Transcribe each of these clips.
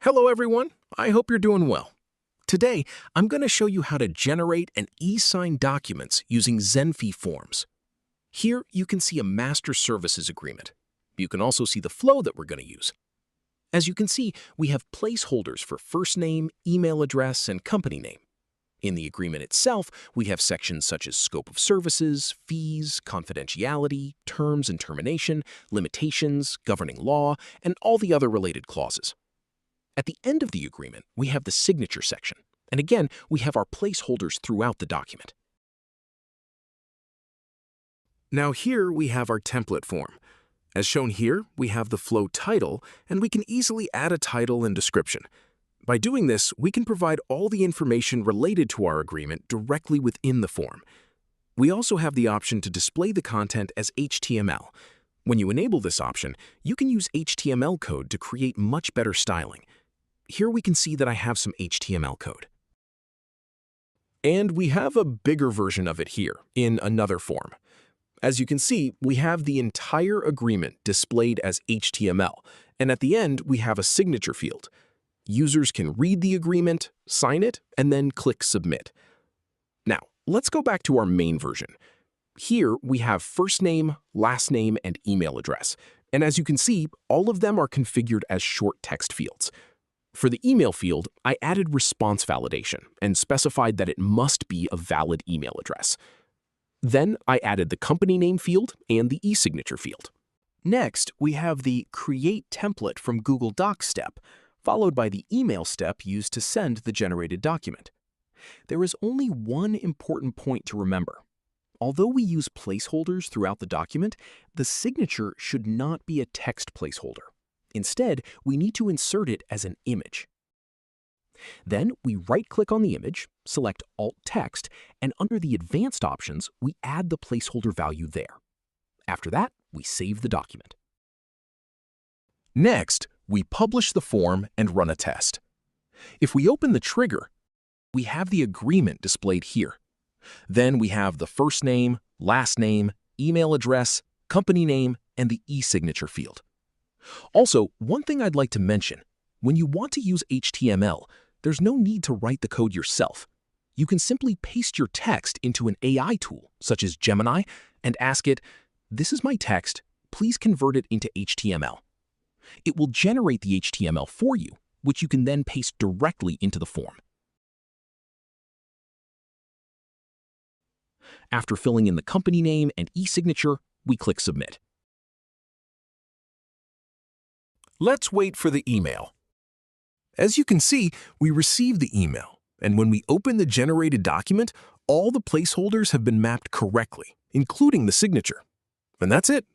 Hello everyone, I hope you're doing well. Today, I'm going to show you how to generate and e-sign documents using Zenphi Forms. Here, you can see a master services agreement. You can also see the flow that we're going to use. As you can see, we have placeholders for first name, email address, and company name. In the agreement itself, we have sections such as scope of services, fees, confidentiality, terms and termination, limitations, governing law, and all the other related clauses. At the end of the agreement, we have the signature section, and again, we have our placeholders throughout the document. Now here we have our template form. As shown here, we have the flow title, and we can easily add a title and description. By doing this, we can provide all the information related to our agreement directly within the form. We also have the option to display the content as HTML. When you enable this option, you can use HTML code to create much better styling. Here we can see that I have some HTML code. And we have a bigger version of it here in another form. As you can see, we have the entire agreement displayed as HTML, and at the end we have a signature field. Users can read the agreement, sign it, and then click Submit. Now, let's go back to our main version. Here we have first name, last name, and email address, and as you can see, all of them are configured as short text fields. For the email field, I added response validation and specified that it must be a valid email address. Then I added the company name field and the eSignature field. Next, we have the Create Template from Google Docs step, followed by the email step used to send the generated document. There is only one important point to remember. Although we use placeholders throughout the document, the signature should not be a text placeholder. Instead, we need to insert it as an image. Then we right-click on the image, select Alt Text, and under the Advanced options, we add the placeholder value there. After that, we save the document. Next, we publish the form and run a test. If we open the trigger, we have the agreement displayed here. Then we have the first name, last name, email address, company name, and the e-signature field. Also, one thing I'd like to mention, when you want to use HTML, there's no need to write the code yourself. You can simply paste your text into an AI tool, such as Gemini, and ask it, "This is my text, please convert it into HTML." It will generate the HTML for you, which you can then paste directly into the form. After filling in the company name and e-signature, we click Submit. Let's wait for the email. As you can see, we received the email, and when we open the generated document, all the placeholders have been mapped correctly, including the signature. And that's it.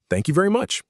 Thank you very much.